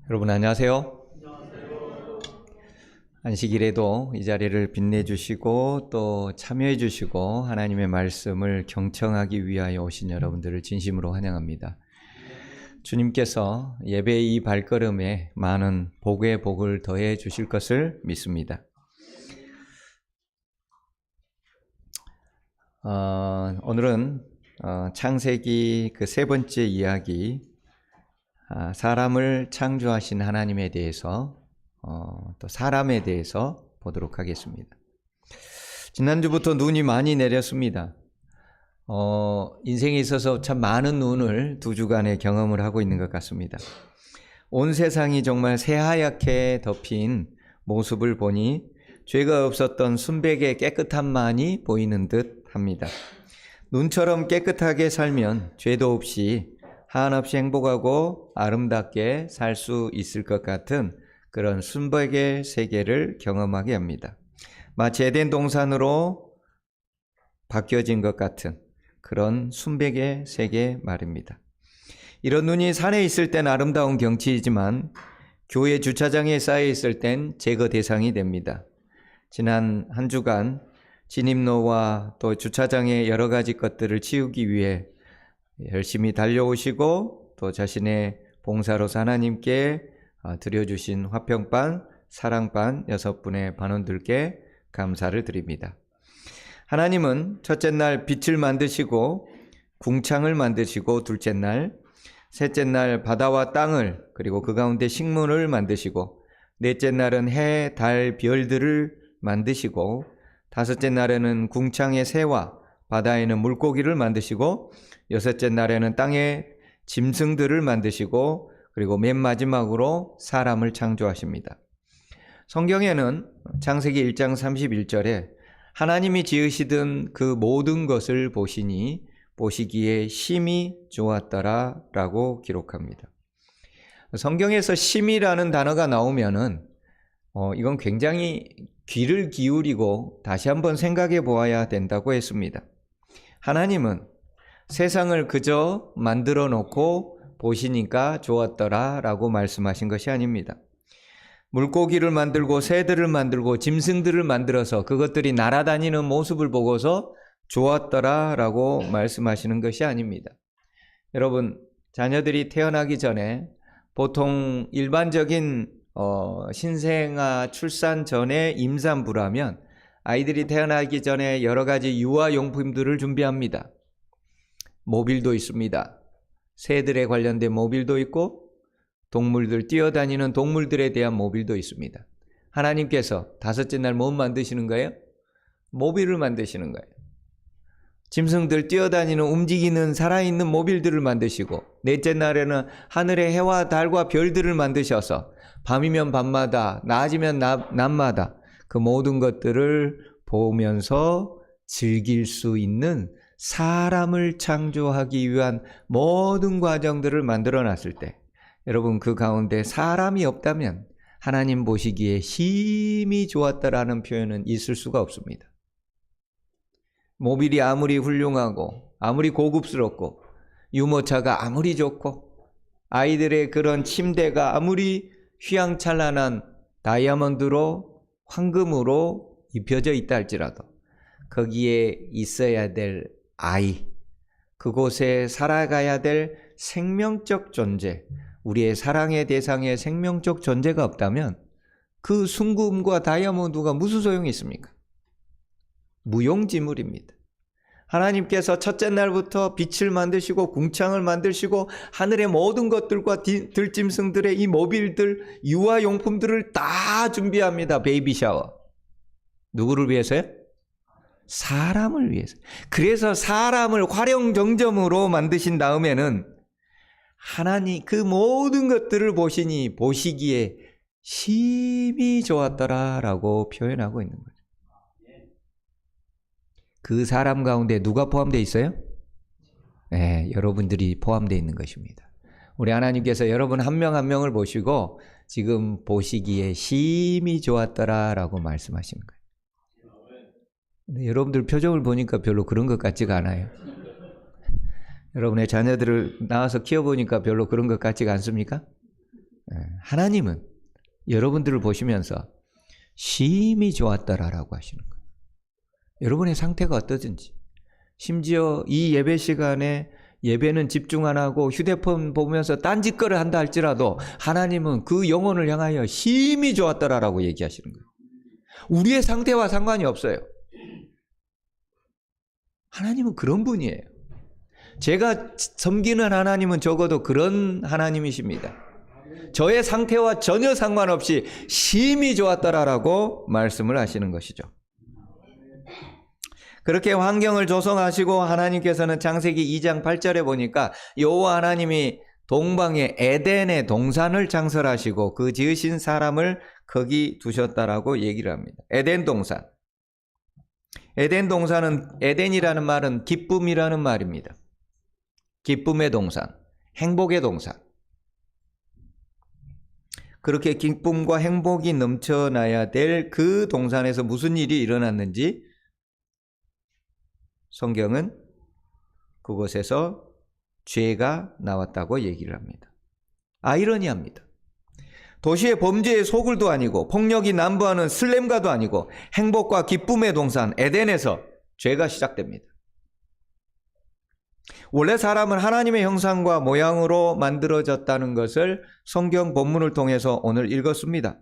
여러분 안녕하세요. 안식일에도 이 자리를 빛내주시고 또 참여해주시고 하나님의 말씀을 경청하기 위하여 오신 여러분들을 진심으로 환영합니다. 주님께서 예배의 이 발걸음에 많은 복의 복을 더해 주실 것을 믿습니다. 오늘은 창세기 그 세 번째 이야기, 사람을 창조하신 하나님에 대해서 또 사람에 대해서 보도록 하겠습니다. 지난주부터 눈이 많이 내렸습니다. 인생에 있어서 참 많은 눈을 두 주간에 경험을 하고 있는 것 같습니다. 온 세상이 정말 새하얗게 덮인 모습을 보니 죄가 없었던 순백의 깨끗함만이 보이는 듯 합니다. 눈처럼 깨끗하게 살면 죄도 없이 한없이 행복하고 아름답게 살 수 있을 것 같은 그런 순백의 세계를 경험하게 합니다. 마치 에덴 동산으로 바뀌어진 것 같은 그런 순백의 세계 말입니다. 이런 눈이 산에 있을 땐 아름다운 경치이지만 교회 주차장에 쌓여 있을 땐 제거 대상이 됩니다. 지난 한 주간 진입로와 또 주차장의 여러 가지 것들을 치우기 위해 열심히 달려오시고 또 자신의 봉사로서 하나님께 드려주신 화평반, 사랑반 6분의 반원들께 감사를 드립니다. 하나님은 첫째 날 빛을 만드시고 궁창을 만드시고 둘째 날, 셋째 날 바다와 땅을 그리고 그 가운데 식물을 만드시고 넷째 날은 해, 달, 별들을 만드시고 다섯째 날에는 궁창의 새와 바다에는 물고기를 만드시고 여섯째 날에는 땅에 짐승들을 만드시고 그리고 맨 마지막으로 사람을 창조하십니다. 성경에는 창세기 1장 31절에 하나님이 지으시던 그 모든 것을 보시니 보시기에 심히 좋았더라 라고 기록합니다. 성경에서 심이라는 단어가 나오면은 이건 굉장히 귀를 기울이고 다시 한번 생각해 보아야 된다고 했습니다. 하나님은 세상을 그저 만들어 놓고 보시니까 좋았더라 라고 말씀하신 것이 아닙니다. 물고기를 만들고 새들을 만들고 짐승들을 만들어서 그것들이 날아다니는 모습을 보고서 좋았더라 라고 말씀하시는 것이 아닙니다. 여러분, 자녀들이 태어나기 전에 보통 일반적인 신생아 출산 전에 임산부라면 아이들이 태어나기 전에 여러 가지 유아용품들을 준비합니다. 모빌도 있습니다. 새들에 관련된 모빌도 있고 동물들, 뛰어다니는 동물들에 대한 모빌도 있습니다. 하나님께서 다섯째 날 뭐 만드시는 거예요? 모빌을 만드시는 거예요. 짐승들 뛰어다니는 움직이는 살아있는 모빌들을 만드시고 넷째 날에는 하늘의 해와 달과 별들을 만드셔서 밤이면 밤마다 낮이면 낮마다 그 모든 것들을 보면서 즐길 수 있는 사람을 창조하기 위한 모든 과정들을 만들어 놨을 때 여러분 그 가운데 사람이 없다면 하나님 보시기에 심히 좋았다라는 표현은 있을 수가 없습니다. 모빌이 아무리 훌륭하고 아무리 고급스럽고 유모차가 아무리 좋고 아이들의 그런 침대가 아무리 휘황찬란한 다이아몬드로 황금으로 입혀져 있다 할지라도 거기에 있어야 될 아이, 그곳에 살아가야 될 생명적 존재, 우리의 사랑의 대상의 생명적 존재가 없다면 그 순금과 다이아몬드가 무슨 소용이 있습니까? 무용지물입니다. 하나님께서 첫째 날부터 빛을 만드시고 궁창을 만드시고 하늘의 모든 것들과 들짐승들의 이 모빌들, 유아용품들을 다 준비합니다. 베이비 샤워. 누구를 위해서요? 사람을 위해서. 그래서 사람을 활용정점으로 만드신 다음에는 하나님 그 모든 것들을 보시니 보시기에 심히 좋았더라 라고 표현하고 있는 거죠. 그 사람 가운데 누가 포함되어 있어요? 네, 여러분들이 포함되어 있는 것입니다. 우리 하나님께서 여러분 한 명 한 명을 보시고 지금 보시기에 심히 좋았더라 라고 말씀하시는 거예요. 근데 여러분들 표정을 보니까 별로 그런 것 같지가 않아요. 여러분의 자녀들을 낳아서 키워보니까 별로 그런 것 같지가 않습니까? 하나님은 여러분들을 보시면서 심히 좋았더라라고 하시는 거예요. 여러분의 상태가 어떠든지, 심지어 이 예배 시간에 예배는 집중 안 하고 휴대폰 보면서 딴짓거리를 한다 할지라도 하나님은 그 영혼을 향하여 심히 좋았더라라고 얘기하시는 거예요. 우리의 상태와 상관이 없어요. 하나님은 그런 분이에요. 제가 섬기는 하나님은 적어도 그런 하나님이십니다. 저의 상태와 전혀 상관없이 심히 좋았더라라고 말씀을 하시는 것이죠. 그렇게 환경을 조성하시고 하나님께서는 창세기 2장 8절에 보니까 여호와 하나님이 동방의 에덴의 동산을 창설하시고 그 지으신 사람을 거기 두셨다라고 얘기를 합니다. 에덴 동산. 에덴 동산은, 에덴이라는 말은 기쁨이라는 말입니다. 기쁨의 동산, 행복의 동산. 그렇게 기쁨과 행복이 넘쳐나야 될 그 동산에서 무슨 일이 일어났는지 성경은 그곳에서 죄가 나왔다고 얘기를 합니다. 아이러니합니다. 도시의 범죄의 소굴도 아니고 폭력이 난무하는 슬렘가도 아니고 행복과 기쁨의 동산 에덴에서 죄가 시작됩니다. 원래 사람은 하나님의 형상과 모양으로 만들어졌다는 것을 성경 본문을 통해서 오늘 읽었습니다.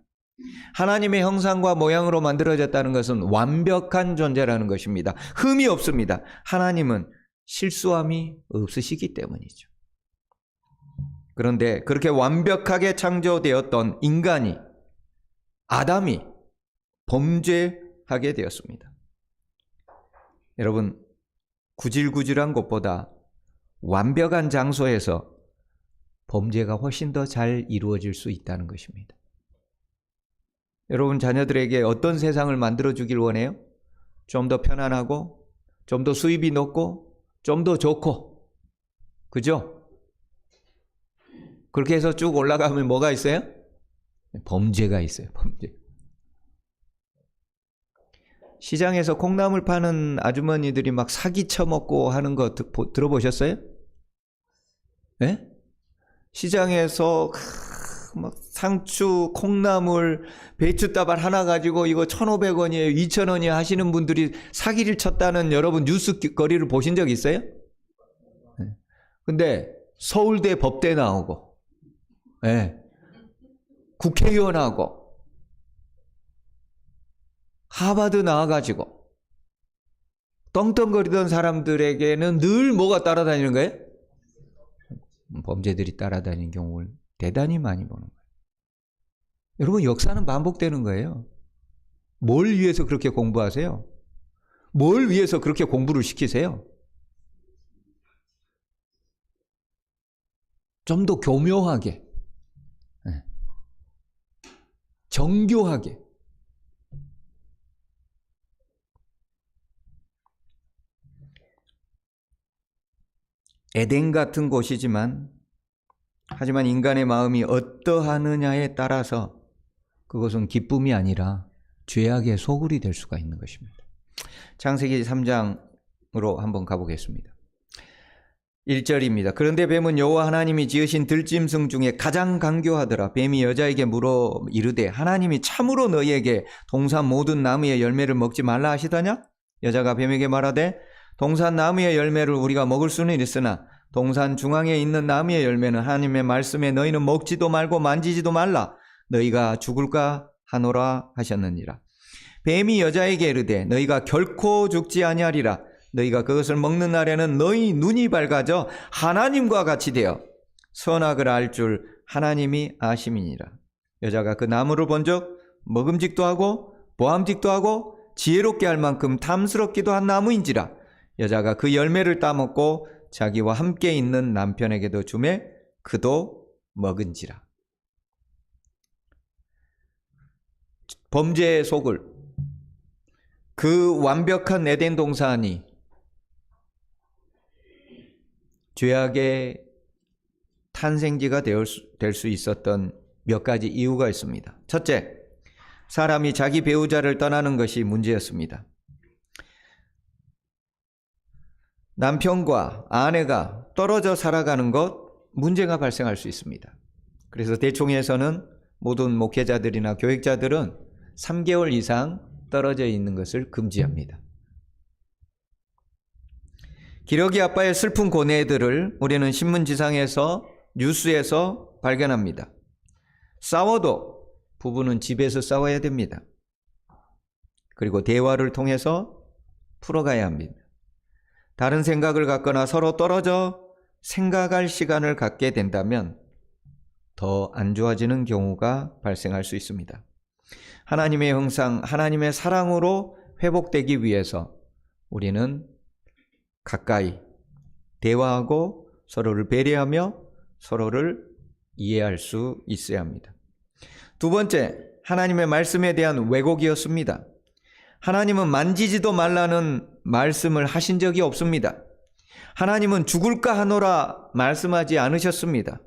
하나님의 형상과 모양으로 만들어졌다는 것은 완벽한 존재라는 것입니다. 흠이 없습니다. 하나님은 실수함이 없으시기 때문이죠. 그런데 그렇게 완벽하게 창조되었던 인간이, 아담이 범죄하게 되었습니다. 여러분, 구질구질한 곳보다 완벽한 장소에서 범죄가 훨씬 더 잘 이루어질 수 있다는 것입니다. 여러분 자녀들에게 어떤 세상을 만들어주길 원해요? 좀 더 편안하고, 좀 더 수입이 높고, 좀 더 좋고, 그죠? 그렇게 해서 쭉 올라가면 뭐가 있어요? 범죄가 있어요. 범죄. 시장에서 콩나물 파는 아주머니들이 막 사기 쳐먹고 하는 거 들어보셨어요? 네? 시장에서 막 상추, 콩나물, 배추다발 하나 가지고 이거 1,500원이에요, 2,000원이에요 하시는 분들이 사기를 쳤다는 여러분 뉴스 거리를 보신 적 있어요? 네. 근데 서울대 법대 나오고, 네. 국회의원하고, 하버드 나와가지고 떵떵거리던 사람들에게는 늘 뭐가 따라다니는 거예요? 범죄들이 따라다니는 경우를 대단히 많이 보는 거예요. 여러분, 역사는 반복되는 거예요. 뭘 위해서 그렇게 공부하세요? 뭘 위해서 그렇게 공부를 시키세요? 좀 더 교묘하게, 정교하게. 에덴 같은 곳이지만, 하지만 인간의 마음이 어떠하느냐에 따라서 그것은 기쁨이 아니라 죄악의 소굴이 될 수가 있는 것입니다. 창세기 3장으로 한번 가보겠습니다. 1절입니다. 그런데 뱀은 여호와 하나님이 지으신 들짐승 중에 가장 간교하더라. 뱀이 여자에게 물어 이르되 하나님이 참으로 너희에게 동산 모든 나무의 열매를 먹지 말라 하시더냐? 여자가 뱀에게 말하되 동산 나무의 열매를 우리가 먹을 수는 있으나 동산 중앙에 있는 나무의 열매는 하나님의 말씀에 너희는 먹지도 말고 만지지도 말라. 너희가 죽을까 하노라 하셨느니라. 뱀이 여자에게 이르되 너희가 결코 죽지 아니하리라. 너희가 그것을 먹는 날에는 너희 눈이 밝아져 하나님과 같이 되어 선악을 알 줄 하나님이 아심이니라. 여자가 그 나무를 본즉 먹음직도 하고 보암직도 하고 지혜롭게 할 만큼 탐스럽기도 한 나무인지라. 여자가 그 열매를 따먹고 자기와 함께 있는 남편에게도 주매 그도 먹은지라. 범죄의 소굴, 그 완벽한 에덴 동산이 죄악의 탄생지가 될 수 있었던 몇 가지 이유가 있습니다. 첫째, 사람이 자기 배우자를 떠나는 것이 문제였습니다. 남편과 아내가 떨어져 살아가는 것, 문제가 발생할 수 있습니다. 그래서 대총회에서는 모든 목회자들이나 교육자들은 3개월 이상 떨어져 있는 것을 금지합니다. 기러기 아빠의 슬픈 고뇌들을 우리는 신문지상에서 뉴스에서 발견합니다. 싸워도 부부는 집에서 싸워야 됩니다. 그리고 대화를 통해서 풀어가야 합니다. 다른 생각을 갖거나 서로 떨어져 생각할 시간을 갖게 된다면 더 안 좋아지는 경우가 발생할 수 있습니다. 하나님의 형상, 하나님의 사랑으로 회복되기 위해서 우리는 가까이 대화하고 서로를 배려하며 서로를 이해할 수 있어야 합니다. 두 번째, 하나님의 말씀에 대한 왜곡이었습니다. 하나님은 만지지도 말라는 말씀을 하신 적이 없습니다. 하나님은 죽을까 하노라 말씀하지 않으셨습니다.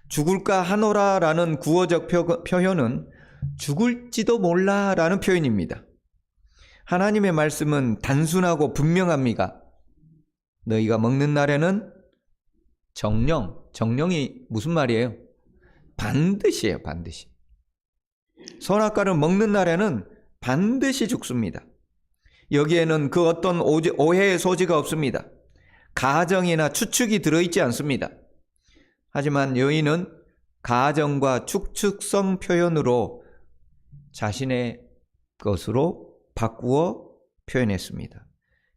죽을까 하노라라는 구어적 표현은 죽을지도 몰라라는 표현입니다. 하나님의 말씀은 단순하고 분명합니다. 너희가 먹는 날에는 정령이 무슨 말이에요? 반드시예요, 반드시. 선악과를 먹는 날에는 반드시 죽습니다. 여기에는 그 어떤 오해의 소지가 없습니다. 가정이나 추측이 들어있지 않습니다. 하지만 여인은 가정과 추측성 표현으로 자신의 것으로 바꾸어 표현했습니다.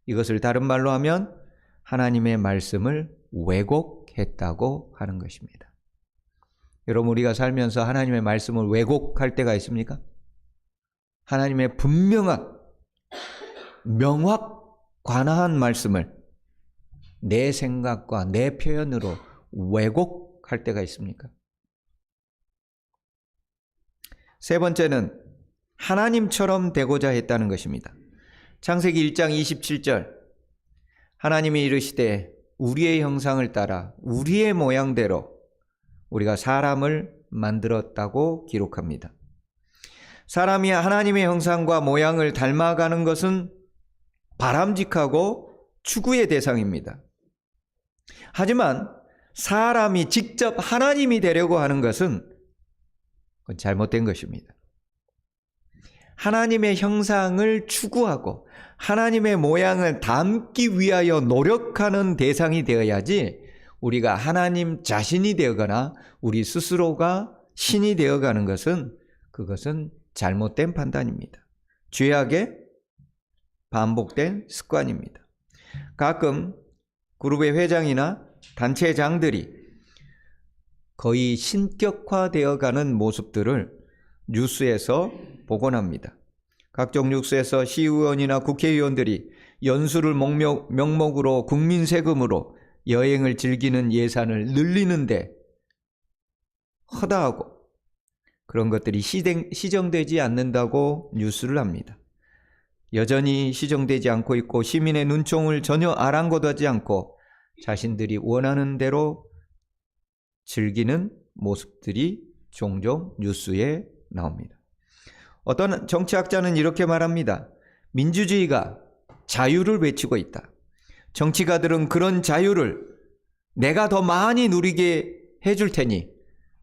이것을 다른 말로 하면 하나님의 말씀을 왜곡했다고 하는 것입니다. 여러분, 우리가 살면서 하나님의 말씀을 왜곡할 때가 있습니까? 하나님의 분명한, 관한 말씀을 내 생각과 내 표현으로 왜곡할 때가 있습니까? 세 번째는 하나님처럼 되고자 했다는 것입니다. 창세기 1장 27절, 하나님이 이르시되 우리의 형상을 따라 우리의 모양대로 우리가 사람을 만들었다고 기록합니다. 사람이 하나님의 형상과 모양을 닮아가는 것은 바람직하고 추구의 대상입니다. 하지만 사람이 직접 하나님이 되려고 하는 것은 그건 잘못된 것입니다. 하나님의 형상을 추구하고 하나님의 모양을 담기 위하여 노력하는 대상이 되어야지 우리가 하나님 자신이 되어가나 우리 스스로가 신이 되어가는 그것은 잘못된 판단입니다. 죄악의 반복된 습관입니다. 가끔 그룹의 회장이나 단체장들이 거의 신격화되어가는 모습들을 뉴스에서 보곤 합니다. 각종 뉴스에서 시의원이나 국회의원들이 연수를 명목으로 국민 세금으로 여행을 즐기는 예산을 늘리는데 허다하고 그런 것들이 시정되지 않는다고 뉴스를 합니다. 여전히 시정되지 않고 있고 시민의 눈총을 전혀 아랑곳하지 않고 자신들이 원하는 대로 즐기는 모습들이 종종 뉴스에 나옵니다. 어떤 정치학자는 이렇게 말합니다. 민주주의가 자유를 외치고 있다. 정치가들은 그런 자유를 내가 더 많이 누리게 해줄 테니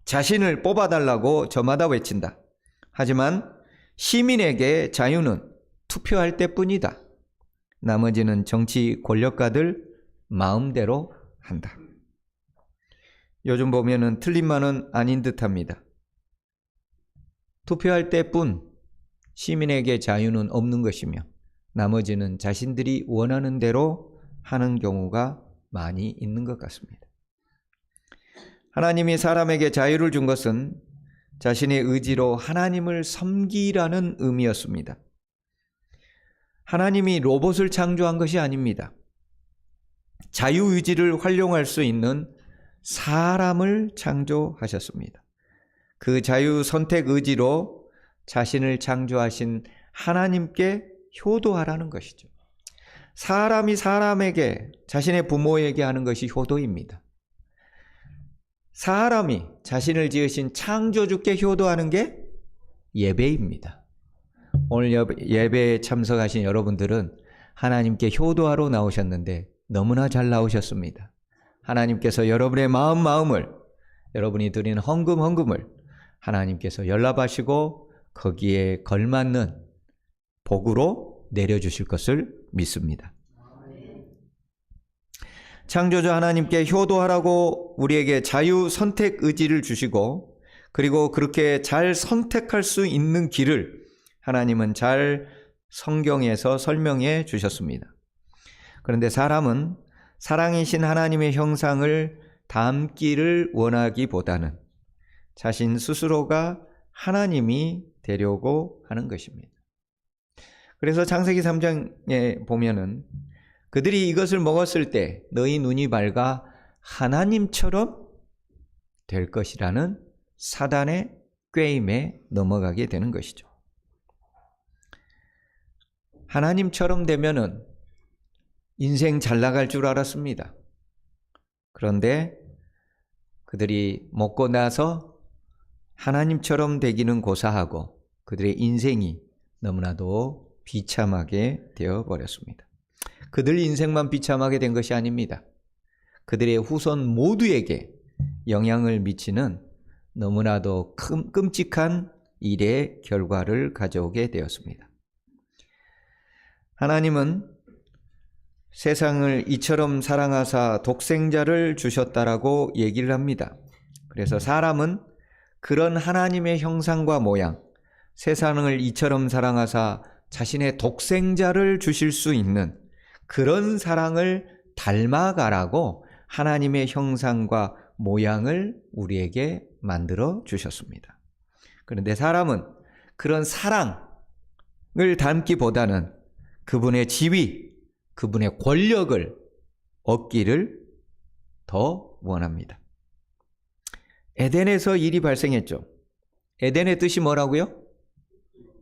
자신을 뽑아달라고 저마다 외친다. 하지만 시민에게 자유는 투표할 때뿐이다. 나머지는 정치 권력가들 마음대로 한다. 요즘 보면은 틀린 말은 아닌 듯합니다. 투표할 때뿐 시민에게 자유는 없는 것이며 나머지는 자신들이 원하는 대로 하는 경우가 많이 있는 것 같습니다. 하나님이 사람에게 자유를 준 것은 자신의 의지로 하나님을 섬기라는 의미였습니다. 하나님이 로봇을 창조한 것이 아닙니다. 자유의지를 활용할 수 있는 사람을 창조하셨습니다. 그 자유 선택 의지로 자신을 창조하신 하나님께 효도하라는 것이죠. 사람이 사람에게, 자신의 부모에게 하는 것이 효도입니다. 사람이 자신을 지으신 창조주께 효도하는 게 예배입니다. 오늘 예배에 참석하신 여러분들은 하나님께 효도하러 나오셨는데 너무나 잘 나오셨습니다. 하나님께서 여러분의 마음을 여러분이 드리는 헌금을 하나님께서 연락하시고 거기에 걸맞는 복으로 내려주실 것을 믿습니다. 창조주 하나님께 효도하라고 우리에게 자유 선택 의지를 주시고, 그리고 그렇게 잘 선택할 수 있는 길을 하나님은 잘 성경에서 설명해 주셨습니다. 그런데 사람은 사랑이신 하나님의 형상을 닮기를 원하기보다는 자신 스스로가 하나님이 되려고 하는 것입니다. 그래서 창세기 3장에 보면은 그들이 이것을 먹었을 때 너희 눈이 밝아 하나님처럼 될 것이라는 사단의 꾀임에 넘어가게 되는 것이죠. 하나님처럼 되면은 인생 잘 나갈 줄 알았습니다. 그런데 그들이 먹고 나서 하나님처럼 되기는 고사하고 그들의 인생이 너무나도 비참하게 되어버렸습니다. 그들 인생만 비참하게 된 것이 아닙니다. 그들의 후손 모두에게 영향을 미치는 너무나도 끔찍한 일의 결과를 가져오게 되었습니다. 하나님은 세상을 이처럼 사랑하사 독생자를 주셨다라고 얘기를 합니다. 그래서 사람은 그런 하나님의 형상과 모양, 세상을 이처럼 사랑하사 자신의 독생자를 주실 수 있는 그런 사랑을 닮아가라고 하나님의 형상과 모양을 우리에게 만들어 주셨습니다. 그런데 사람은 그런 사랑을 닮기보다는 그분의 지위, 그분의 권력을 얻기를 더 원합니다. 에덴에서 일이 발생했죠. 에덴의 뜻이 뭐라고요?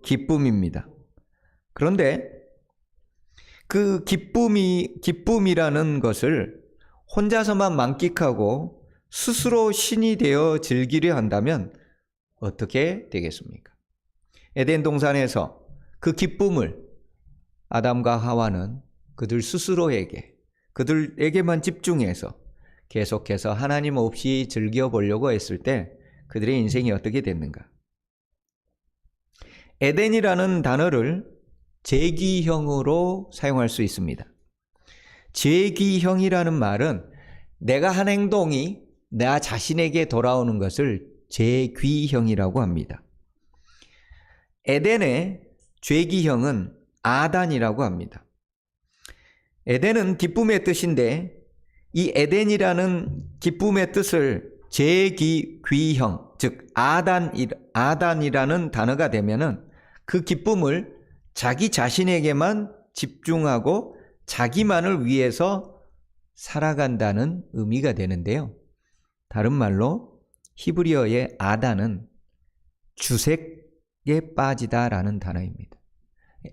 기쁨입니다. 그런데 그 기쁨이라는 것을 혼자서만 만끽하고 스스로 신이 되어 즐기려 한다면 어떻게 되겠습니까? 에덴 동산에서 그 기쁨을 아담과 하와는 그들 스스로에게, 그들에게만 집중해서 계속해서 하나님 없이 즐겨보려고 했을 때 그들의 인생이 어떻게 됐는가? 에덴이라는 단어를 제기형으로 사용할 수 있습니다. 제기형이라는 말은 내가 한 행동이 나 자신에게 돌아오는 것을 제귀형이라고 합니다. 에덴의 죄기형은 아단이라고 합니다. 에덴은 기쁨의 뜻인데 이 에덴이라는 기쁨의 뜻을 제귀형, 즉 아단이라는 단어가 되면은 그 기쁨을 자기 자신에게만 집중하고 자기만을 위해서 살아간다는 의미가 되는데요. 다른 말로 히브리어의 아단은 주색에 빠지다라는 단어입니다.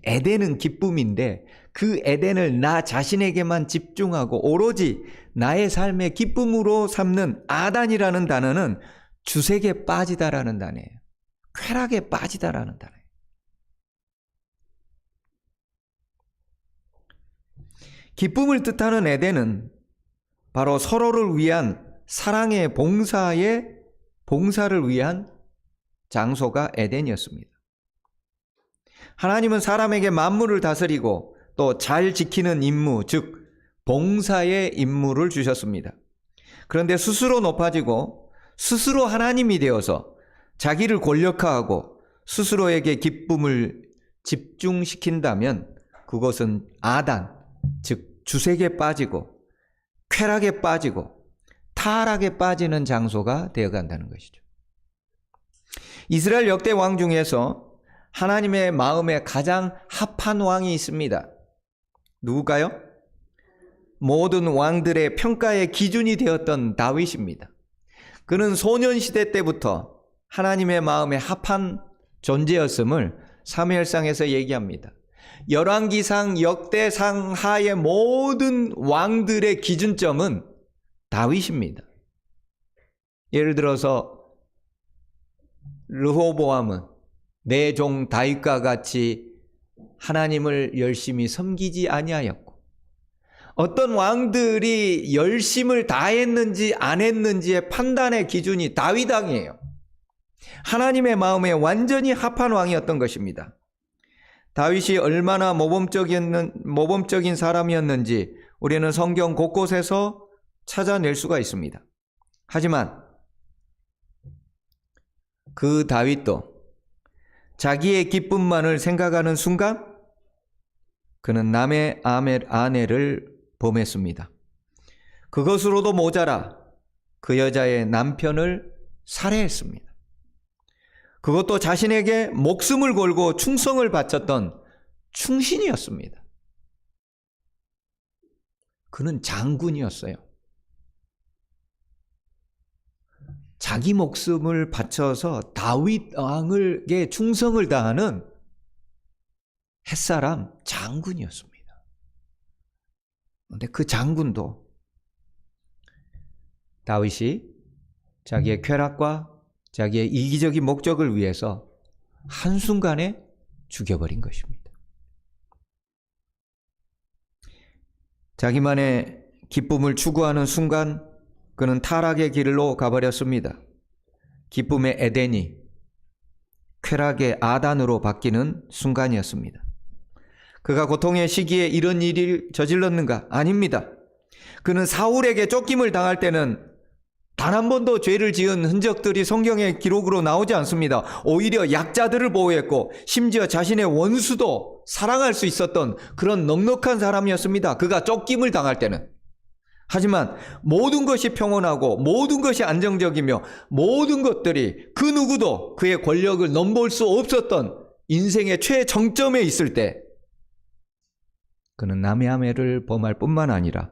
에덴은 기쁨인데 그 에덴을 나 자신에게만 집중하고 오로지 나의 삶의 기쁨으로 삼는 아단이라는 단어는 주색에 빠지다라는 단어예요. 쾌락에 빠지다라는 단어예요. 기쁨을 뜻하는 에덴은 바로 서로를 위한 사랑의 봉사를 위한 장소가 에덴이었습니다. 하나님은 사람에게 만물을 다스리고 또 잘 지키는 임무, 즉 봉사의 임무를 주셨습니다. 그런데 스스로 높아지고 스스로 하나님이 되어서 자기를 권력화하고 스스로에게 기쁨을 집중시킨다면 그것은 아단, 즉 주색에 빠지고 쾌락에 빠지고 타락에 빠지는 장소가 되어간다는 것이죠. 이스라엘 역대 왕 중에서 하나님의 마음에 가장 합한 왕이 있습니다. 누굴까요? 모든 왕들의 평가의 기준이 되었던 다윗입니다. 그는 소년시대 때부터 하나님의 마음에 합한 존재였음을 사무엘상에서 얘기합니다. 열왕기상, 역대상 하의 모든 왕들의 기준점은 다윗입니다. 예를 들어서 르호보암은 내 종 다윗과 같이 하나님을 열심히 섬기지 아니하였고 어떤 왕들이 열심을 다했는지 안 했는지의 판단의 기준이 다윗 왕이에요. 하나님의 마음에 완전히 합한 왕이었던 것입니다. 다윗이 얼마나 모범적인 사람이었는지 우리는 성경 곳곳에서 찾아낼 수가 있습니다. 하지만 그 다윗도 자기의 기쁨만을 생각하는 순간 그는 남의 아내를 범했습니다. 그것으로도 모자라 그 여자의 남편을 살해했습니다. 그것도 자신에게 목숨을 걸고 충성을 바쳤던 충신이었습니다. 그는 장군이었어요. 자기 목숨을 바쳐서 다윗 왕에게 충성을 다하는 햇사람 장군이었습니다. 그런데 그 장군도 다윗이 자기의 쾌락과 자기의 이기적인 목적을 위해서 한순간에 죽여버린 것입니다. 자기만의 기쁨을 추구하는 순간 그는 타락의 길로 가버렸습니다. 기쁨의 에덴이 쾌락의 아단으로 바뀌는 순간이었습니다. 그가 고통의 시기에 이런 일을 저질렀는가? 아닙니다. 그는 사울에게 쫓김을 당할 때는 단 한 번도 죄를 지은 흔적들이 성경의 기록으로 나오지 않습니다. 오히려 약자들을 보호했고 심지어 자신의 원수도 사랑할 수 있었던 그런 넉넉한 사람이었습니다. 그가 쫓김을 당할 때는. 하지만 모든 것이 평온하고 모든 것이 안정적이며 모든 것들이 그 누구도 그의 권력을 넘볼 수 없었던 인생의 최정점에 있을 때 그는 남의 아내를 범할 뿐만 아니라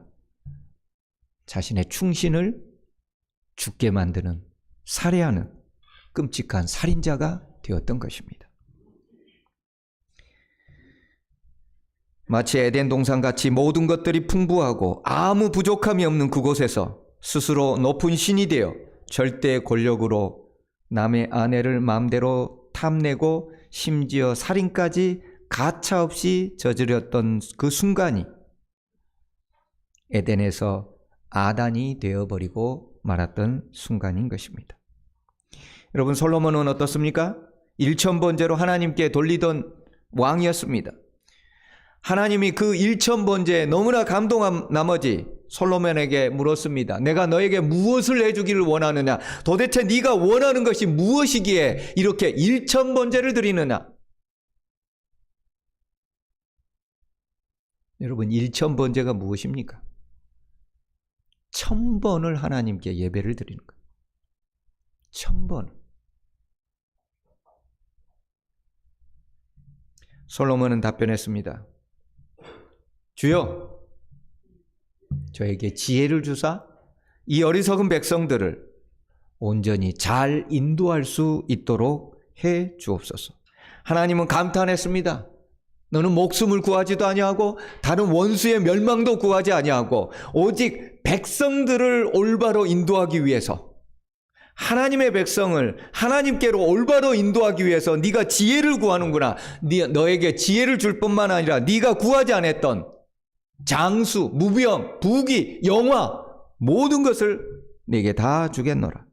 자신의 충신을 죽게 만드는, 살해하는 끔찍한 살인자가 되었던 것입니다. 마치 에덴 동산같이 모든 것들이 풍부하고 아무 부족함이 없는 그곳에서 스스로 높은 신이 되어 절대 권력으로 남의 아내를 마음대로 탐내고 심지어 살인까지 가차없이 저질렀던 그 순간이 에덴에서 아단이 되어버리고 말았던 순간인 것입니다. 여러분, 솔로몬은 어떻습니까? 일천번제로 하나님께 돌리던 왕이었습니다. 하나님이 그 일천번제에 너무나 감동한 나머지 솔로몬에게 물었습니다. 내가 너에게 무엇을 해주기를 원하느냐? 도대체 네가 원하는 것이 무엇이기에 이렇게 일천번제를 드리느냐? 여러분, 일천번제가 무엇입니까? 1000번을 하나님께 예배를 드리는 거예요. 1000번. 솔로몬은 답변했습니다. 주여, 저에게 지혜를 주사 이 어리석은 백성들을 온전히 잘 인도할 수 있도록 해 주옵소서. 하나님은 감탄했습니다. 너는 목숨을 구하지도 아니하고 다른 원수의 멸망도 구하지 아니하고 오직 백성들을 올바로 인도하기 위해서, 하나님의 백성을 하나님께로 올바로 인도하기 위해서 네가 지혜를 구하는구나. 너에게 지혜를 줄 뿐만 아니라 네가 구하지 않았던 장수, 무병, 부귀, 영화 모든 것을 네게 다 주겠노라.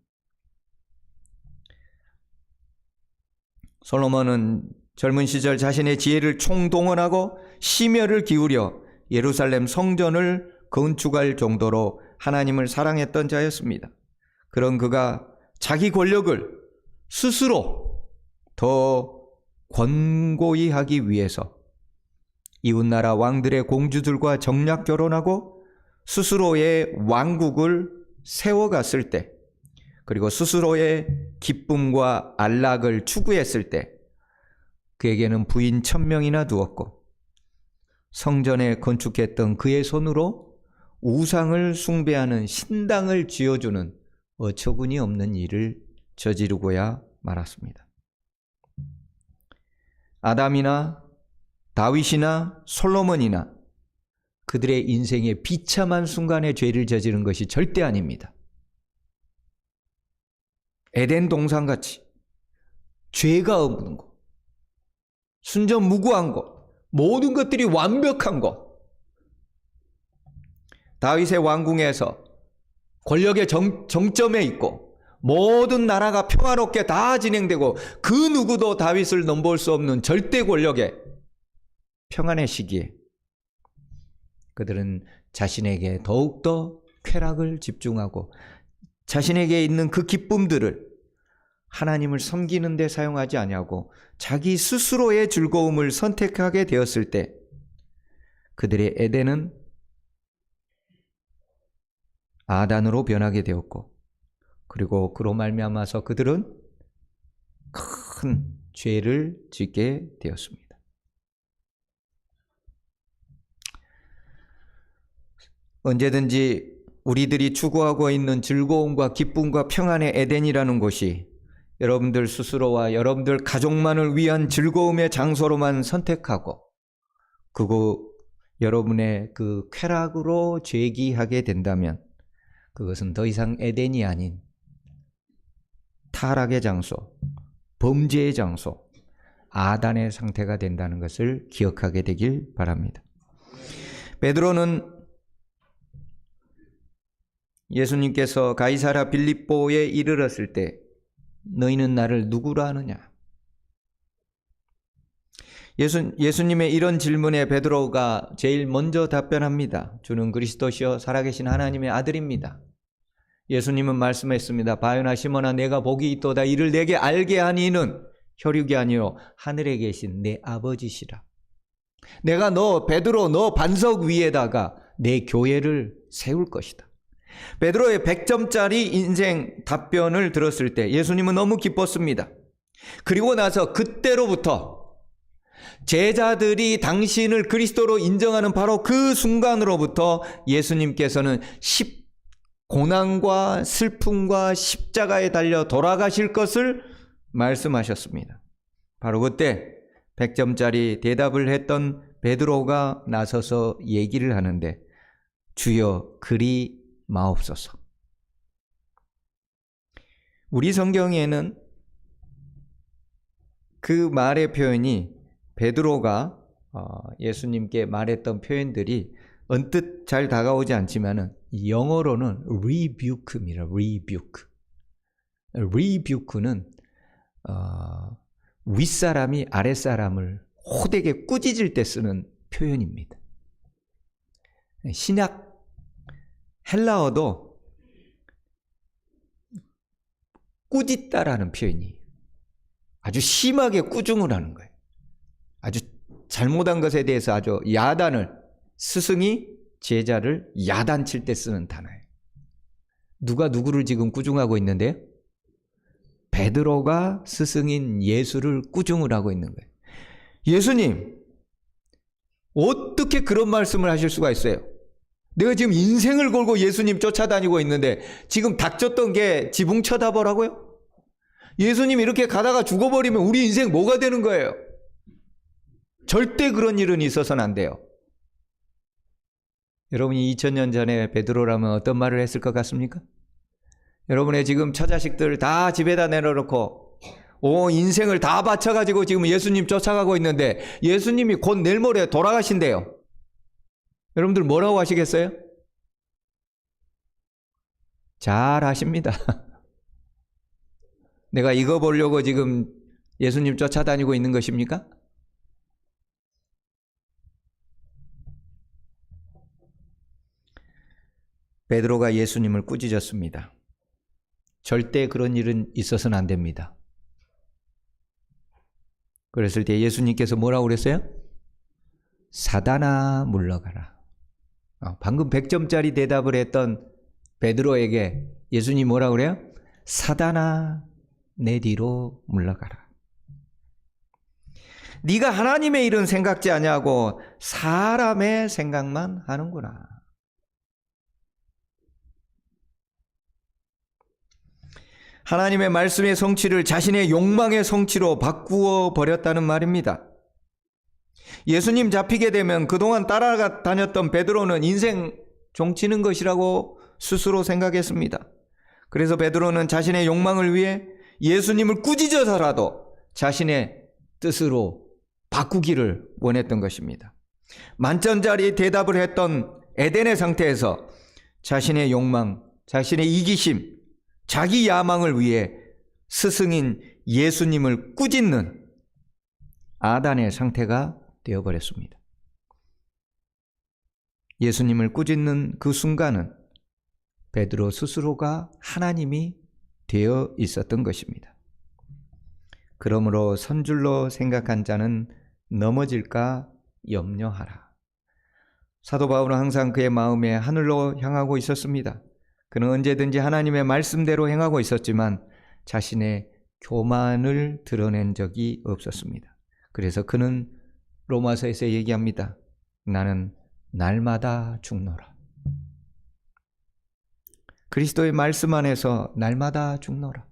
솔로몬은 젊은 시절 자신의 지혜를 총동원하고 심혈을 기울여 예루살렘 성전을 건축할 정도로 하나님을 사랑했던 자였습니다. 그런 그가 자기 권력을 스스로 더 권고히 하기 위해서 이웃나라 왕들의 공주들과 정략 결혼하고 스스로의 왕국을 세워갔을 때, 그리고 스스로의 기쁨과 안락을 추구했을 때 그에게는 부인 1000명이나 두었고 성전에 건축했던 그의 손으로 우상을 숭배하는 신당을 지어주는 어처구니 없는 일을 저지르고야 말았습니다. 아담이나 다윗이나 솔로몬이나 그들의 인생의 비참한 순간에 죄를 저지른 것이 절대 아닙니다. 에덴 동산같이 죄가 없는 것, 순전무구한 것, 모든 것들이 완벽한 것, 다윗의 왕궁에서 권력의 정점에 있고 모든 나라가 평화롭게 다 진행되고 그 누구도 다윗을 넘볼 수 없는 절대 권력의 평안의 시기에 그들은 자신에게 더욱더 쾌락을 집중하고 자신에게 있는 그 기쁨들을 하나님을 섬기는 데 사용하지 아니하고 자기 스스로의 즐거움을 선택하게 되었을 때 그들의 에덴은 아단으로 변하게 되었고 그리고 그로 말미암아서 그들은 큰 죄를 짓게 되었습니다. 언제든지 우리들이 추구하고 있는 즐거움과 기쁨과 평안의 에덴이라는 곳이 여러분들 스스로와 여러분들 가족만을 위한 즐거움의 장소로만 선택하고 그곳 여러분의 그 쾌락으로 죄기하게 된다면 그것은 더 이상 에덴이 아닌 타락의 장소, 범죄의 장소, 아단의 상태가 된다는 것을 기억하게 되길 바랍니다. 베드로는 예수님께서 가이사랴 빌립보에 이르렀을 때 너희는 나를 누구라 하느냐? 예수님의 이런 질문에 베드로가 제일 먼저 답변합니다. 주는 그리스도시요 살아계신 하나님의 아들입니다. 예수님은 말씀했습니다. 바요나 시몬아 내가 복이 있도다. 이를 내게 알게 한 이는 혈육이 아니요 하늘에 계신 내 아버지시라. 내가 너 베드로 너 반석 위에다가 내 교회를 세울 것이다. 베드로의 100점짜리 인생 답변을 들었을 때 예수님은 너무 기뻤습니다. 그리고 나서 그때로부터 제자들이 당신을 그리스도로 인정하는 바로 그 순간으로부터 예수님께서는 고난과 슬픔과 십자가에 달려 돌아가실 것을 말씀하셨습니다. 바로 그때 100점짜리 대답을 했던 베드로가 나서서 얘기를 하는데 주여 그리 마옵소서. 우리 성경에는 그 말의 표현이 베드로가 예수님께 말했던 표현들이 언뜻 잘 다가오지 않지만은 영어로는 rebuke입니다. rebuke. rebuke는 윗사람이 아랫사람을 호되게 꾸짖을 때 쓰는 표현입니다. 신약 헬라어도 꾸짖다라는 표현이 아주 심하게 꾸중을 하는 거예요. 아주 잘못한 것에 대해서 아주 야단을 스승이 제자를 야단칠 때 쓰는 단어예요. 누가 누구를 지금 꾸중하고 있는데요? 베드로가 스승인 예수를 꾸중을 하고 있는 거예요. 예수님, 어떻게 그런 말씀을 하실 수가 있어요? 내가 지금 인생을 걸고 예수님 쫓아다니고 있는데 지금 닥쳤던 게 지붕 쳐다보라고요? 예수님 이렇게 가다가 죽어버리면 우리 인생 뭐가 되는 거예요? 절대 그런 일은 있어서는 안 돼요. 여러분이 2000년 전에 베드로라면 어떤 말을 했을 것 같습니까? 여러분의 지금 처자식들 다 집에다 내려놓고 인생을 다 바쳐가지고 지금 예수님 쫓아가고 있는데 예수님이 곧 내일 모레 돌아가신대요. 여러분들 뭐라고 하시겠어요? 잘 하십니다. 내가 이거 보려고 지금 예수님 쫓아다니고 있는 것입니까? 베드로가 예수님을 꾸짖었습니다. 절대 그런 일은 있어서는 안 됩니다. 그랬을 때 예수님께서 뭐라고 그랬어요? 사단아 물러가라. 방금 100점짜리 대답을 했던 베드로에게 예수님 뭐라고 그래요? 사단아 내 뒤로 물러가라. 네가 하나님의 일은 생각지 아니하고 사람의 생각만 하는구나. 하나님의 말씀의 성취를 자신의 욕망의 성취로 바꾸어 버렸다는 말입니다. 예수님 잡히게 되면 그동안 따라다녔던 베드로는 인생 종치는 것이라고 스스로 생각했습니다. 그래서 베드로는 자신의 욕망을 위해 예수님을 꾸짖어서라도 자신의 뜻으로 바꾸기를 원했던 것입니다. 만점짜리 대답을 했던 에덴의 상태에서 자신의 욕망, 자신의 이기심, 자기 야망을 위해 스승인 예수님을 꾸짖는 아단의 상태가 되어버렸습니다. 예수님을 꾸짖는 그 순간은 베드로 스스로가 하나님이 되어 있었던 것입니다. 그러므로 선줄로 생각한 자는 넘어질까 염려하라. 사도 바울은 항상 그의 마음에 하늘로 향하고 있었습니다. 그는 언제든지 하나님의 말씀대로 행하고 있었지만 자신의 교만을 드러낸 적이 없었습니다. 그래서 그는 로마서에서 얘기합니다. 나는 날마다 죽노라. 그리스도의 말씀 안에서 날마다 죽노라.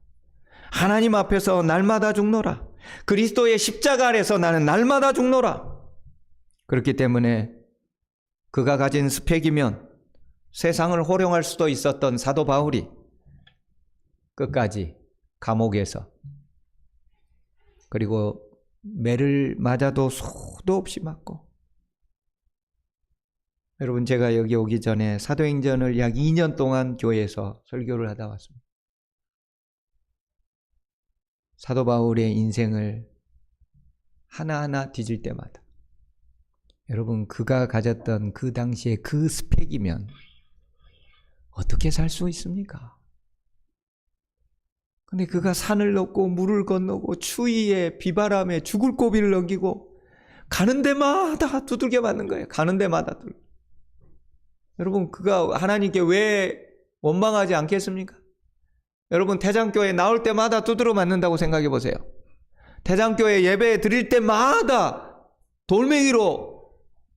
하나님 앞에서 날마다 죽노라. 그리스도의 십자가 아래서 나는 날마다 죽노라. 그렇기 때문에 그가 가진 스펙이면 세상을 호령할 수도 있었던 사도 바울이 끝까지 감옥에서, 그리고 매를 맞아도 소도 없이 맞고, 여러분, 제가 여기 오기 전에 사도행전을 약 2년 동안 교회에서 설교를 하다 왔습니다. 사도 바울의 인생을 하나하나 뒤질 때마다, 여러분, 그가 가졌던 그 당시에 그 스펙이면 어떻게 살 수 있습니까? 근데 그가 산을 넘고 물을 건너고 추위에 비바람에 죽을 고비를 넘기고 가는 데마다 두들겨 맞는 거예요. 가는 데마다 두들겨. 여러분, 그가 하나님께 왜 원망하지 않겠습니까? 여러분, 태장교회 나올 때마다 두드려 맞는다고 생각해 보세요. 태장교회 예배 드릴 때마다 돌멩이로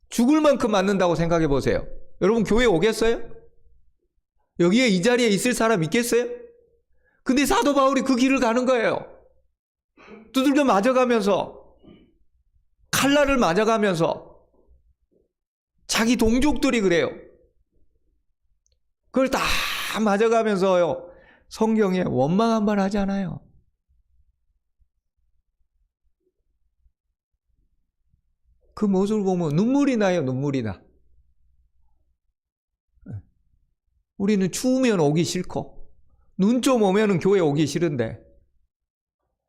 죽을 만큼 맞는다고 생각해 보세요. 여러분, 교회 오겠어요? 여기에 이 자리에 있을 사람 있겠어요? 근데 사도 바울이 그 길을 가는 거예요. 두들겨 맞아가면서, 칼날을 맞아가면서. 자기 동족들이 그래요. 그걸 다 맞아가면서요, 성경에 원망 한 번 하지 않아요. 그 모습을 보면 눈물이 나요. 눈물이 나. 우리는 추우면 오기 싫고 눈 좀 오면 교회 오기 싫은데,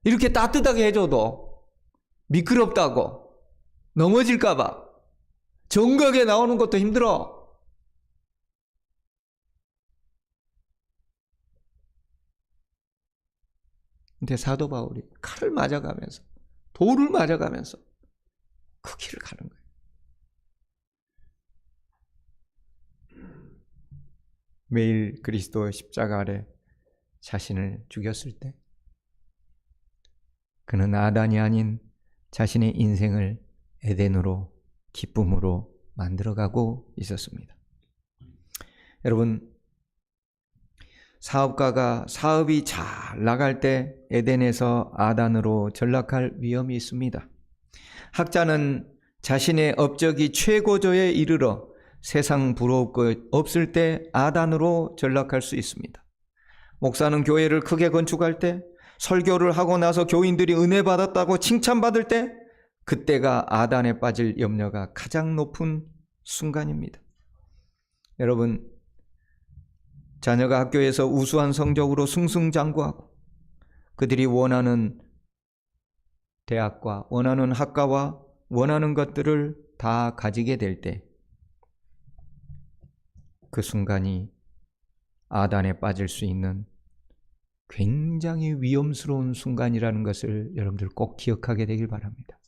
이렇게 따뜻하게 해줘도 미끄럽다고, 넘어질까 봐 정각에 나오는 것도 힘들어. 근데 사도 바울이 칼을 맞아가면서, 돌을 맞아가면서 그 길을 가는 거예요. 매일 그리스도 십자가 아래 자신을 죽였을 때 그는 아단이 아닌 자신의 인생을 에덴으로, 기쁨으로 만들어가고 있었습니다. 여러분, 사업가가 사업이 잘 나갈 때 에덴에서 아단으로 전락할 위험이 있습니다. 학자는 자신의 업적이 최고조에 이르러 세상 부러울 것 없을 때 아단으로 전락할 수 있습니다. 목사는 교회를 크게 건축할 때, 설교를 하고 나서 교인들이 은혜 받았다고 칭찬받을 때, 그때가 아단에 빠질 염려가 가장 높은 순간입니다. 여러분, 자녀가 학교에서 우수한 성적으로 승승장구하고 그들이 원하는 대학과 원하는 학과와 원하는 것들을 다 가지게 될 때, 그 순간이 아단에 빠질 수 있는 굉장히 위험스러운 순간이라는 것을 여러분들 꼭 기억하게 되길 바랍니다.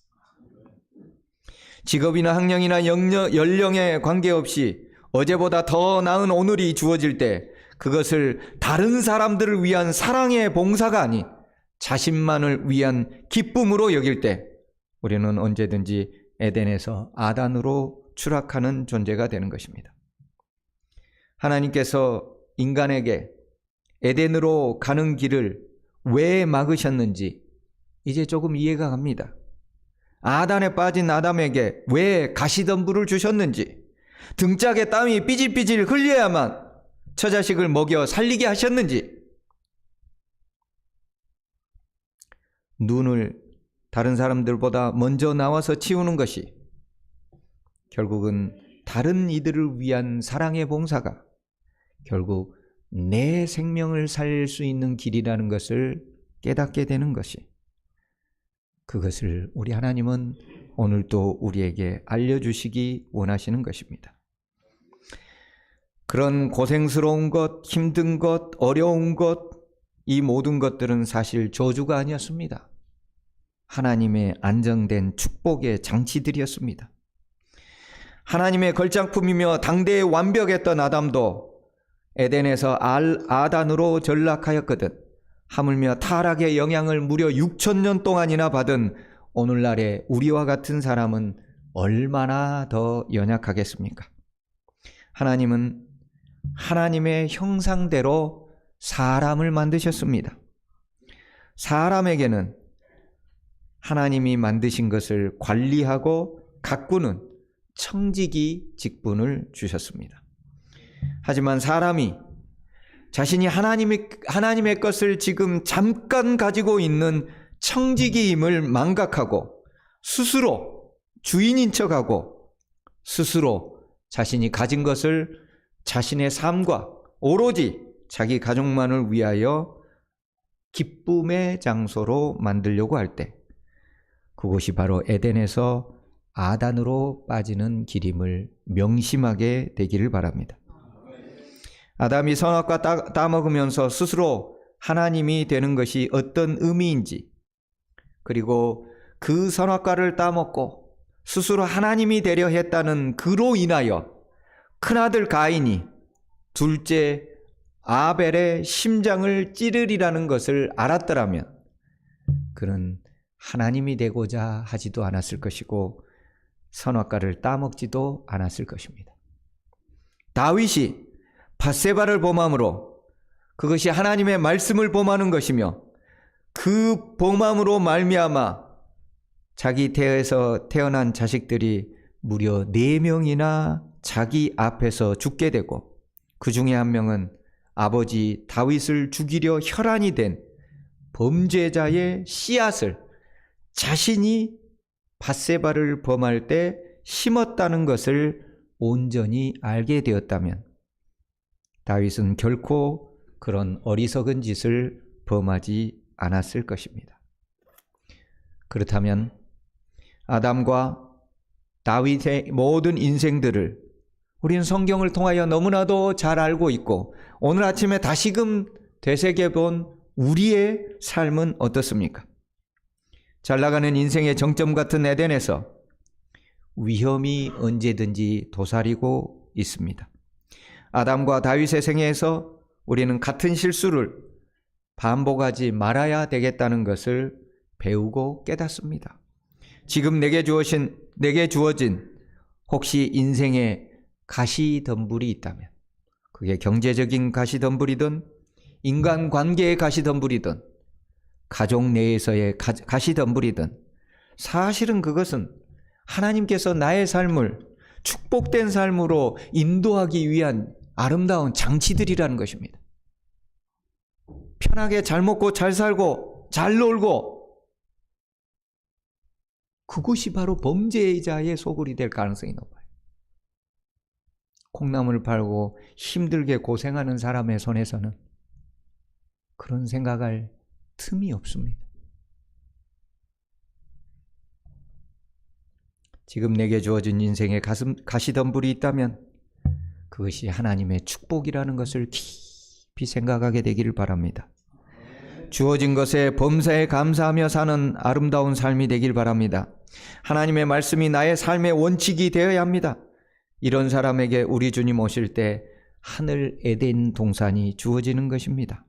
직업이나 학력이나 연령에 관계없이 어제보다 더 나은 오늘이 주어질 때, 그것을 다른 사람들을 위한 사랑의 봉사가 아닌 자신만을 위한 기쁨으로 여길 때, 우리는 언제든지 에덴에서 아단으로 추락하는 존재가 되는 것입니다. 하나님께서 인간에게 에덴으로 가는 길을 왜 막으셨는지 이제 조금 이해가 갑니다. 아단에 빠진 아담에게 왜 가시덤불을 주셨는지, 등짝에 땀이 삐질삐질 흘려야만 처자식을 먹여 살리게 하셨는지, 눈을 다른 사람들보다 먼저 나와서 치우는 것이 결국은 다른 이들을 위한 사랑의 봉사가 결국 내 생명을 살릴 수 있는 길이라는 것을 깨닫게 되는 것이, 그것을 우리 하나님은 오늘도 우리에게 알려주시기 원하시는 것입니다. 그런 고생스러운 것, 힘든 것, 어려운 것, 이 모든 것들은 사실 저주가 아니었습니다. 하나님의 안정된 축복의 장치들이었습니다. 하나님의 걸작품이며 당대에 완벽했던 아담도 에덴에서 아단으로 전락하였거든 하물며 타락의 영향을 무려 6,000년 동안이나 받은 오늘날의 우리와 같은 사람은 얼마나 더 연약하겠습니까? 하나님은 하나님의 형상대로 사람을 만드셨습니다. 사람에게는 하나님이 만드신 것을 관리하고 가꾸는 청지기 직분을 주셨습니다. 하지만 사람이 자신이 하나님의 것을 지금 잠깐 가지고 있는 청지기임을 망각하고 스스로 주인인 척하고 스스로 자신이 가진 것을 자신의 삶과 오로지 자기 가족만을 위하여 기쁨의 장소로 만들려고 할 때, 그것이 바로 에덴에서 아단으로 빠지는 길임을 명심하게 되기를 바랍니다. 아담이 선악과 따먹으면서 스스로 하나님이 되는 것이 어떤 의미인지, 그리고 그 선악과를 따먹고 스스로 하나님이 되려 했다는 그로 인하여 큰아들 가인이 둘째 아벨의 심장을 찌르리라는 것을 알았더라면 그는 하나님이 되고자 하지도 않았을 것이고 선악과를 따먹지도 않았을 것입니다. 다윗이 밧세바를 범함으로 그것이 하나님의 말씀을 범하는 것이며 그 범함으로 말미암아 자기 태에서 태어난 자식들이 무려 4명이나 자기 앞에서 죽게 되고, 그 중에 한 명은 아버지 다윗을 죽이려 혈안이 된 범죄자의 씨앗을 자신이 밧세바를 범할 때 심었다는 것을 온전히 알게 되었다면 다윗은 결코 그런 어리석은 짓을 범하지 않았을 것입니다. 그렇다면 아담과 다윗의 모든 인생들을 우리는 성경을 통하여 너무나도 잘 알고 있고, 오늘 아침에 다시금 되새겨본 우리의 삶은 어떻습니까? 잘 나가는 인생의 정점 같은 에덴에서 위험이 언제든지 도사리고 있습니다. 아담과 다윗의 생애에서 우리는 같은 실수를 반복하지 말아야 되겠다는 것을 배우고 깨닫습니다. 지금 내게 주어진 혹시 인생의 가시덤불이 있다면, 그게 경제적인 가시덤불이든 인간관계의 가시덤불이든 가족 내에서의 가시덤불이든, 사실은 그것은 하나님께서 나의 삶을 축복된 삶으로 인도하기 위한 아름다운 장치들이라는 것입니다. 편하게 잘 먹고 잘 살고 잘 놀고, 그것이 바로 범죄자의 소굴이 될 가능성이 높아요. 콩나물 팔고 힘들게 고생하는 사람의 손에서는 그런 생각할 틈이 없습니다. 지금 내게 주어진 인생의 가시덤불이 있다면 그것이 하나님의 축복이라는 것을 깊이 생각하게 되기를 바랍니다. 주어진 것에 범사에 감사하며 사는 아름다운 삶이 되길 바랍니다. 하나님의 말씀이 나의 삶의 원칙이 되어야 합니다. 이런 사람에게 우리 주님 오실 때 하늘 에덴 동산이 주어지는 것입니다.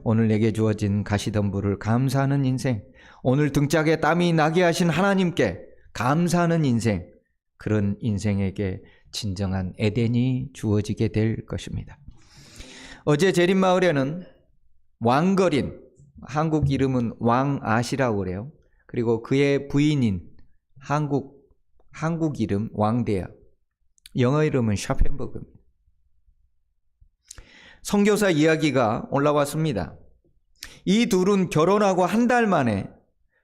오늘 내게 주어진 가시덤불을 감사하는 인생, 오늘 등짝에 땀이 나게 하신 하나님께 감사하는 인생, 그런 인생에게 진정한 에덴이 주어지게 될 것입니다. 어제 제림마을에는 왕거린, 한국 이름은 왕아시라고 그래요. 그리고 그의 부인인 한국 이름 왕대야, 영어 이름은 샤펜버그입니다. 선교사 이야기가 올라왔습니다. 이 둘은 결혼하고 한 달 만에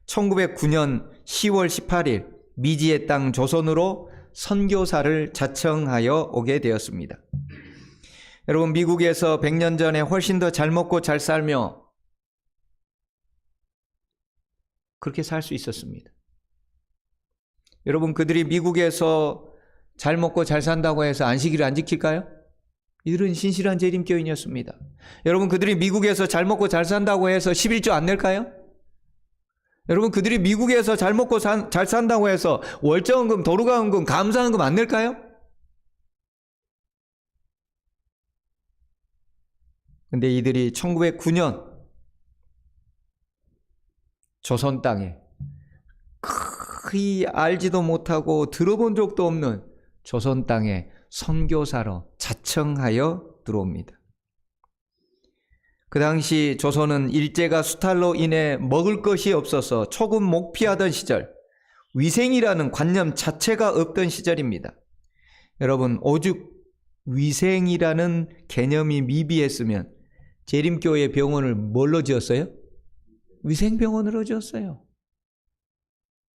1909년 10월 18일 미지의 땅 조선으로 선교사를 자청하여 오게 되었습니다. 여러분, 미국에서 100년 전에 훨씬 더 잘 먹고 잘 살며 그렇게 살 수 있었습니다. 여러분, 그들이 미국에서 잘 먹고 잘 산다고 해서 안식일을 안 지킬까요? 이들은 신실한 재림교인이었습니다. 여러분, 그들이 미국에서 잘 먹고 잘 산다고 해서 11조 안 낼까요? 여러분, 그들이 미국에서 잘 먹고 잘 산다고 해서 월정금, 도루가원금, 감사원금 안 낼까요? 근데 이들이 1909년 조선 땅에 거의 알지도 못하고 들어본 적도 없는 조선 땅에 선교사로 자청하여 들어옵니다. 그 당시 조선은 일제가 수탈로 인해 먹을 것이 없어서 초급 목피하던 시절, 위생이라는 관념 자체가 없던 시절입니다. 여러분, 오죽 위생이라는 개념이 미비했으면 재림교회 병원을 뭘로 지었어요? 위생병원으로 지었어요.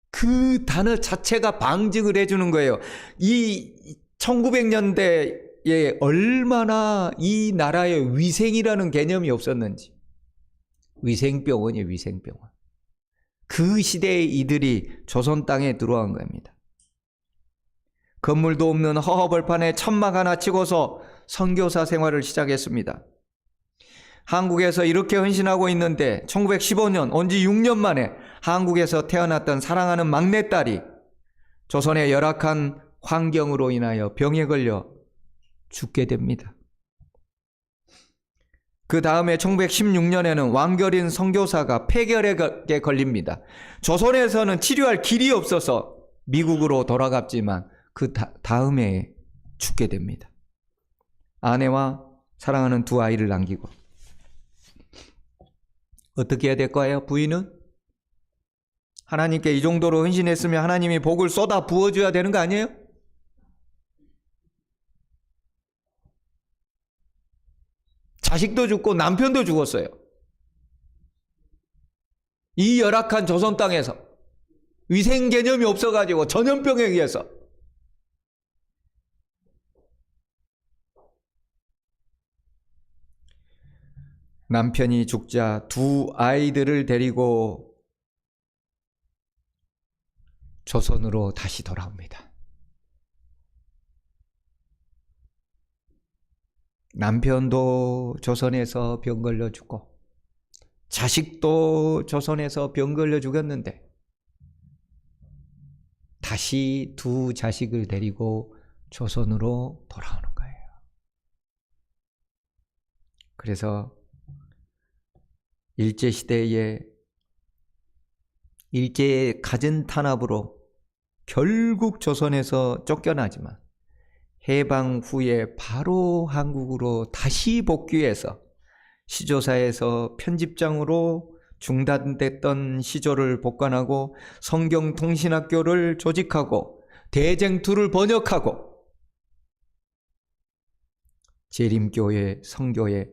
그 단어 자체가 방증을 해주는 거예요. 이 1900년대에 얼마나 이 나라에 위생이라는 개념이 없었는지. 위생병원이에요, 위생병원. 그 시대에 이들이 조선 땅에 들어온 겁니다. 건물도 없는 허허벌판에 천막 하나 치고서 선교사 생활을 시작했습니다. 한국에서 이렇게 헌신하고 있는데 1915년, 온 지 6년 만에 한국에서 태어났던 사랑하는 막내딸이 조선의 열악한 환경으로 인하여 병에 걸려 죽게 됩니다. 그 다음에 1916년에는 왕결인 선교사가 폐결에 걸립니다. 조선에서는 치료할 길이 없어서 미국으로 돌아갔지만 그 다음에 죽게 됩니다. 아내와 사랑하는 두 아이를 남기고. 어떻게 해야 될까요? 부인은? 하나님께 이 정도로 헌신했으면 하나님이 복을 쏟아 부어줘야 되는 거 아니에요? 자식도 죽고 남편도 죽었어요. 이 열악한 조선 땅에서 위생 개념이 없어가지고 전염병에 의해서. 남편이 죽자 두 아이들을 데리고 조선으로 다시 돌아옵니다. 남편도 조선에서 병 걸려 죽고 자식도 조선에서 병 걸려 죽었는데 다시 두 자식을 데리고 조선으로 돌아오는 거예요. 그래서 일제시대에 일제의 갖은 탄압으로 결국 조선에서 쫓겨나지만 해방 후에 바로 한국으로 다시 복귀해서 시조사에서 편집장으로 중단됐던 시조를 복관하고 성경통신학교를 조직하고 대쟁투를 번역하고 재림교회 선교에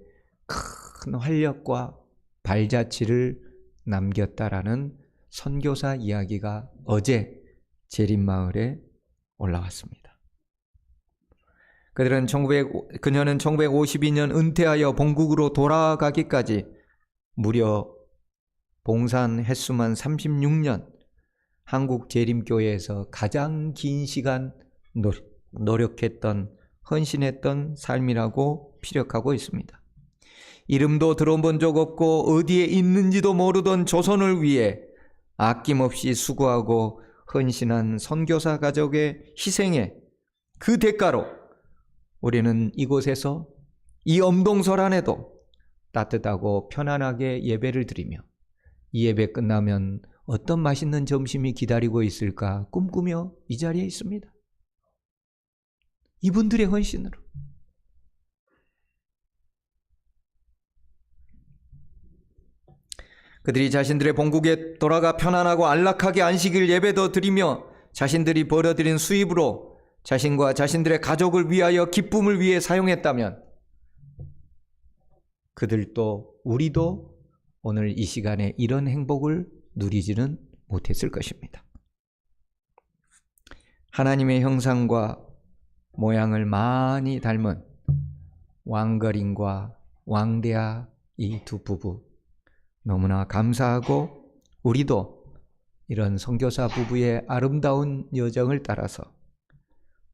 큰 활력과 발자취를 남겼다라는 선교사 이야기가 어제 재림마을에 올라왔습니다. 그녀는 1952년 은퇴하여 본국으로 돌아가기까지 무려 봉산 횟수만 36년 한국 재림교회에서 가장 긴 시간 노력했던 헌신했던 삶이라고 피력하고 있습니다. 이름도 들어본 적 없고 어디에 있는지도 모르던 조선을 위해 아낌없이 수고하고 헌신한 선교사 가족의 희생에 그 대가로 우리는 이곳에서 이 엄동설 안에도 따뜻하고 편안하게 예배를 드리며 이 예배 끝나면 어떤 맛있는 점심이 기다리고 있을까 꿈꾸며 이 자리에 있습니다. 이분들의 헌신으로. 그들이 자신들의 본국에 돌아가 편안하고 안락하게 안식일 예배도 드리며 자신들이 벌어들인 수입으로 자신과 자신들의 가족을 위하여 기쁨을 위해 사용했다면 그들도 우리도 오늘 이 시간에 이런 행복을 누리지는 못했을 것입니다. 하나님의 형상과 모양을 많이 닮은 왕거린과 왕대하 이 두 부부 너무나 감사하고 우리도 이런 선교사 부부의 아름다운 여정을 따라서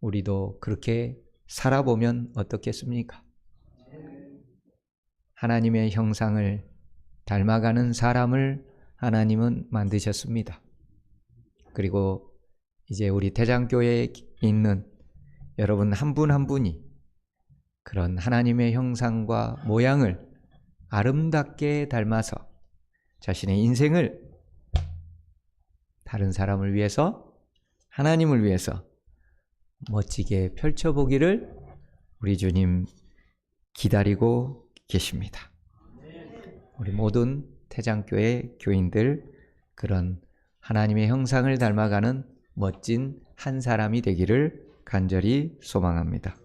우리도 그렇게 살아보면 어떻겠습니까? 하나님의 형상을 닮아가는 사람을 하나님은 만드셨습니다. 그리고 이제 우리 대장교회에 있는 여러분 한 분 한 분이 그런 하나님의 형상과 모양을 아름답게 닮아서 자신의 인생을 다른 사람을 위해서, 하나님을 위해서 멋지게 펼쳐보기를 우리 주님 기다리고 계십니다. 우리 모든 태장교회 교인들 그런 하나님의 형상을 닮아가는 멋진 한 사람이 되기를 간절히 소망합니다.